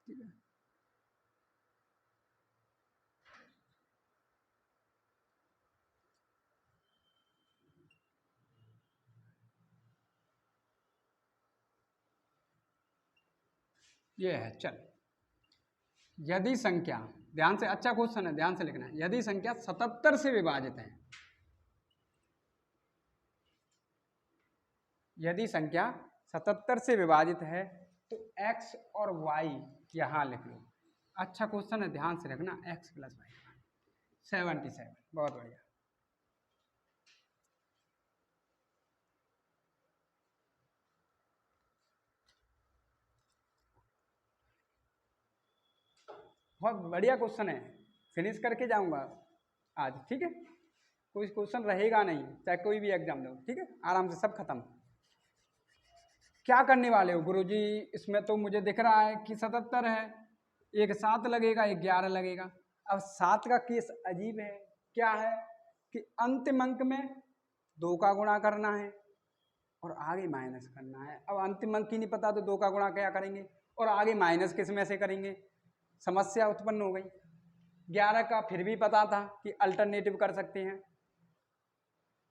ठीक है। ये है, चल, यदि संख्या, ध्यान से, अच्छा क्वेश्चन है, ध्यान से लिखना है। यदि संख्या 77 से विभाजित है, यदि संख्या 77 से विभाजित है तो x और y यहाँ लिख लो। अच्छा क्वेश्चन है, ध्यान से रखना, x + y 77, बहुत बढ़िया। बहुत बढ़िया क्वेश्चन है, फिनिश करके जाऊंगा आज, ठीक है। कोई क्वेश्चन रहेगा नहीं, चाहे कोई भी एग्जाम दो, ठीक है, आराम से सब खत्म। क्या करने वाले हो गुरुजी? इसमें तो मुझे दिख रहा है कि 77 है, एक 7 लगेगा, एक 11 लगेगा। अब 7 का केस अजीब है, क्या है कि अंतिम अंक में 2 का गुणा करना है और आगे माइनस करना है। अब अंतिम अंक ही नहीं पता तो 2 का गुणा क्या करेंगे और आगे माइनस किस में से करेंगे, समस्या उत्पन्न हो गई। 11 का फिर भी पता था कि अल्टरनेटिव कर सकते हैं।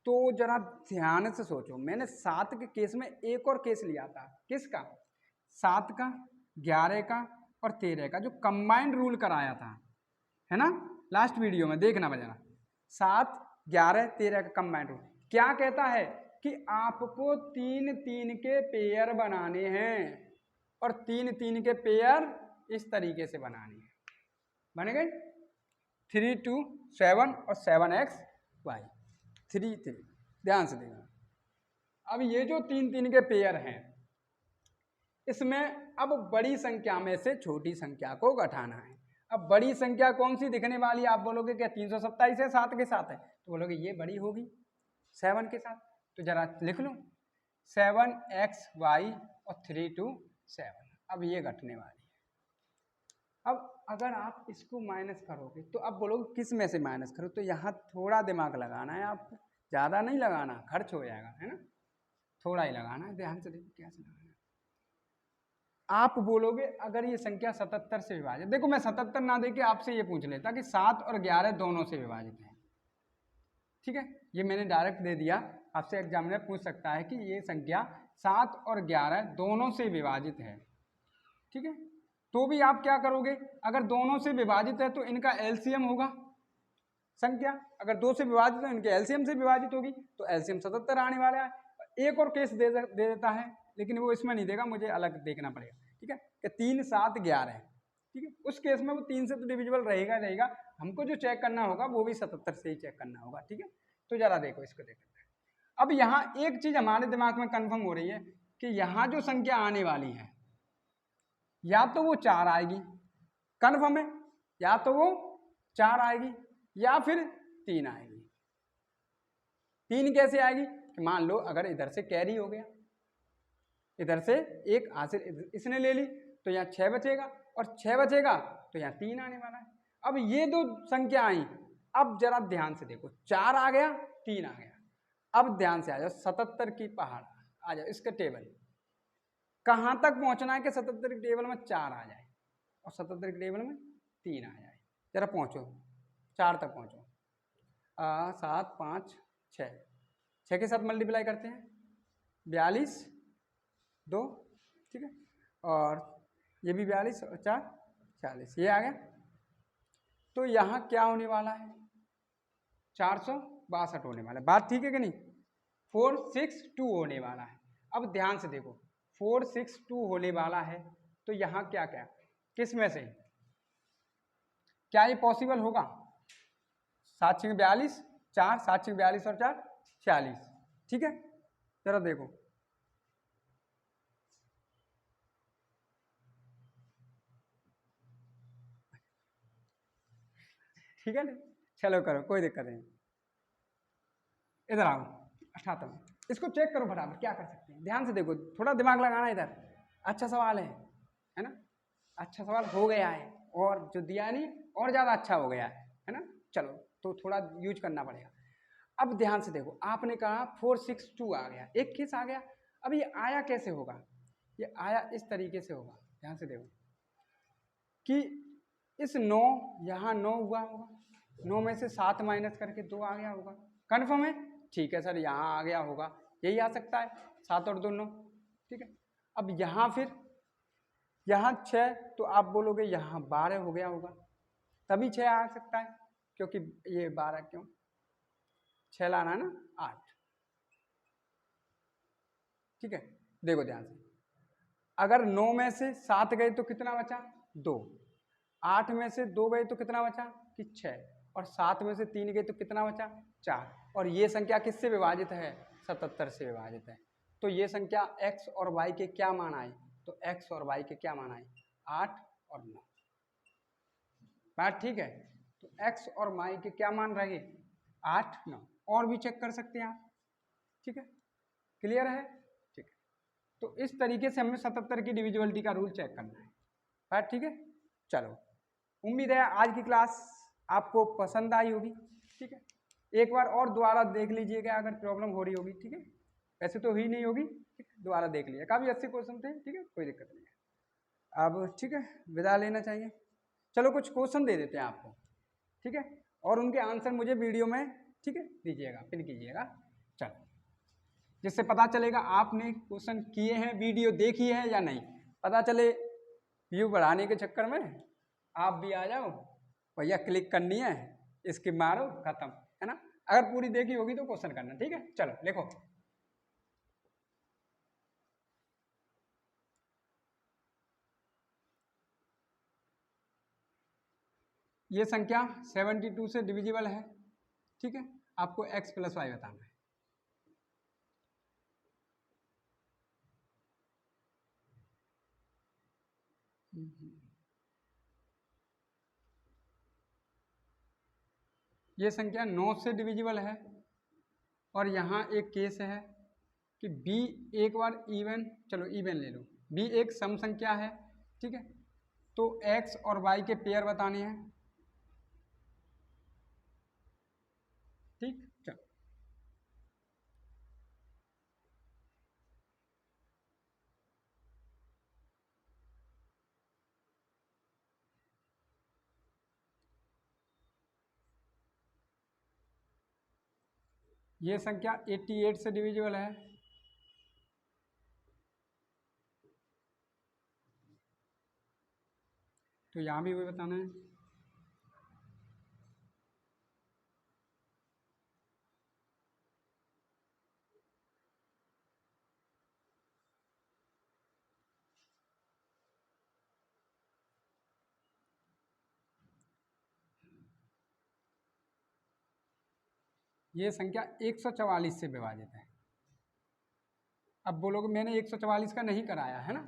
तो जरा ध्यान से सोचो, मैंने 7 के केस में एक और केस लिया था, किसका? 7 का, 11 का और 13 का, जो कंबाइंड रूल कराया था, है ना, लास्ट वीडियो में देखना बजाना। 7, 11, 13 का कंबाइंड रूल क्या कहता है कि आपको 3-3 के पेयर बनाने हैं और 3-3 के पेयर इस तरीके से बनाने हैं। बन गए 3, 2, 7 और 7x y 3, 3। ध्यान से देखना। अब ये जो 3-3 के पेयर हैं, इसमें अब बड़ी संख्या में से छोटी संख्या को घटाना है। अब बड़ी संख्या कौन सी दिखने वाली है? आप बोलोगे क्या 327 है 7 के साथ है, तो बोलोगे ये बड़ी होगी 7 के साथ। तो जरा लिख लो 7xy और 3, 2, 7। अब ये घटने वाली है। अब अगर आप इसको माइनस करोगे तो अब बोलोगे किस में से माइनस करो, तो यहाँ थोड़ा दिमाग लगाना है आपको, ज़्यादा नहीं लगाना, खर्च हो जाएगा, है ना, थोड़ा ही लगाना है। ध्यान से देखो कैसे लगाना है। आप बोलोगे अगर ये संख्या 77 से विभाजित, देखो मैं 77 ना देके आपसे ये पूछ लेता कि 7 और 11 दोनों से विभाजित है, ठीक है, ये मैंने डायरेक्ट दे दिया। आपसे एग्जामिनर पूछ सकता है कि ये संख्या 7 और 11 दोनों से विभाजित है, ठीक है, तो भी आप क्या करोगे? अगर दोनों से विभाजित है तो इनका एलसीएम होगा। संख्या अगर 2 से विभाजित है, इनके एलसीएम से विभाजित होगी, तो एलसीएम 77 आने वाला है। एक और केस दे देता है, लेकिन वो इसमें नहीं देगा, मुझे अलग देखना पड़ेगा, ठीक है, कि 3, 7, 11, ठीक है, उस केस में वो 3 से तो डिविजिबल रहेगा, हमको जो चेक करना होगा वो भी 77 से ही चेक करना होगा, ठीक है। तो जरा देखो इसको देखते हैं। अब यहाँ एक चीज हमारे दिमाग में कंफर्म हो रही है कि यहाँ जो संख्या आने वाली है या तो वो 4 आएगी, कंफर्म है, या तो वो 4 आएगी या फिर 3 आएगी। 3 कैसे आएगी? मान लो अगर इधर से कैरी हो गया, इधर से एक हासिल इसने ले ली, तो यहाँ 6 बचेगा और 6 बचेगा तो यहाँ 3 आने वाला है। अब ये दो संख्या आई, अब जरा ध्यान से देखो, 4 आ गया, 3 आ गया। अब ध्यान से आ जाओ 77 की पहाड़, आ जाओ इसका टेबल, कहाँ तक पहुंचना है कि 77 के टेबल में 4 आ जाए और 77 के टेबल में 3 आ जाए। जरा पहुंचो, 4 तक पहुंचो। 7, 5, 6, 6 के साथ मल्टीप्लाई करते हैं, 42, 2, ठीक है, और ये भी 42 और 4, 40, ये आ गया। तो यहाँ क्या होने वाला है? 462 होने वाला है। बात ठीक है कि नहीं? 462 होने वाला है। अब ध्यान से देखो, 462 होने वाला है, तो यहाँ क्या क्या, किस में से क्या ये पॉसिबल होगा? 7, 6, 42, 4, 7, 6, 42 और 4, 40, ठीक है। जरा देखो, ठीक है ना, चलो करो, कोई दिक्कत नहीं। इधर आओ 78, इसको चेक करो फटाफट, क्या कर सकते हैं, ध्यान से देखो, थोड़ा दिमाग लगाना इधर। अच्छा सवाल है ना, अच्छा सवाल हो गया है, और जो दिया नहीं और ज़्यादा अच्छा हो गया है ना। चलो तो थोड़ा यूज करना पड़ेगा। अब ध्यान से देखो, आपने कहा 462 आ गया, एक केस आ गया। अब ये आया कैसे होगा? ये आया इस तरीके से होगा, ध्यान से देखो कि इस 9 यहाँ 9 हुआ होगा, 9 में से 7 माइनस करके 2 आ गया होगा, कन्फर्म है? ठीक है सर, यहाँ आ गया होगा, यही आ सकता है, 7 और 2 9, ठीक है। अब यहाँ फिर यहाँ 6, तो आप बोलोगे यहाँ 12 हो गया होगा, तभी 6 आ सकता है, क्योंकि ये 12 क्यों, 6 लाना है ना, 8, ठीक है। देखो ध्यान से, अगर 9 में से 7 गए तो कितना बचा? 2, 8 में से 2 गए तो कितना बचा कि 6, और 7 में से 3 गए तो कितना बचा? 4, और ये संख्या किससे विभाजित है? 77 से विभाजित है। तो ये संख्या x और y के क्या मान आए? तो x और y के क्या मान आए? 8 और 9। बात ठीक है, तो x और y के क्या मान रहे? 8, 9, और भी चेक कर सकते हैं आप, ठीक है, क्लियर है, ठीक है। तो इस तरीके से हमें 77 की डिविजिबिलिटी का रूल चेक करना है। बात ठीक है। चलो, उम्मीद है आज की क्लास आपको पसंद आई होगी। ठीक है, एक बार और दोबारा देख लीजिएगा अगर प्रॉब्लम हो रही होगी। ठीक है, वैसे तो ही नहीं होगी। ठीक है, दोबारा देख लीजिए, काफ़ी अच्छे क्वेश्चन थे। ठीक है, कोई दिक्कत नहीं है। अब ठीक है, विदा लेना चाहिए। चलो कुछ क्वेश्चन दे देते हैं आपको। ठीक है, और उनके आंसर मुझे वीडियो में ठीक है दीजिएगा, पिन कीजिएगा। चलो, जिससे पता चलेगा आपने क्वेश्चन किए हैं, वीडियो देखी है या नहीं। पता चले व्यू बढ़ाने के चक्कर में आप भी आ जाओ, भैया क्लिक करनी है, स्किप मारो, खत्म, है ना। अगर पूरी देखी होगी तो क्वेश्चन करना। ठीक है, चलो लिखो। ये संख्या 72 से डिविजिबल है। ठीक है, आपको x + y बताना है। ये संख्या 9 से डिविजिबल है। और यहाँ एक केस है कि b एक बार इवन, चलो इवन ले लो, b एक सम संख्या है। ठीक है, तो x और y के पेयर बताने हैं। ठीक, चलो ये संख्या 88 से डिविजिबल है। तो यहाँ भी वही बताना है। ये संख्या 144 से विभाजित है। अब बोलोगे मैंने 144 का नहीं कराया है ना।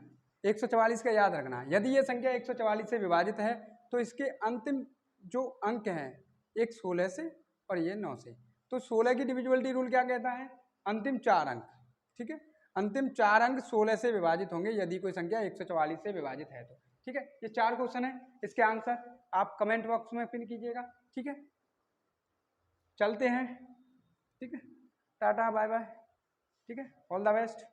144 का याद रखना, यदि ये संख्या 144 से विभाजित है तो इसके अंतिम जो अंक हैं, एक 16 से और ये 9 से। तो 16 की डिविजिबिलिटी रूल क्या कहता है? अंतिम 4 अंक। ठीक है, अंतिम 4 अंक 16 से विभाजित होंगे यदि कोई संख्या 144 से विभाजित है तो। ठीक है, ये 4 क्वेश्चन है, इसके आंसर आप कमेंट बॉक्स में पिन कीजिएगा। ठीक है, चलते हैं। ठीक है, टाटा बाय बाय। ठीक है, ऑल द बेस्ट।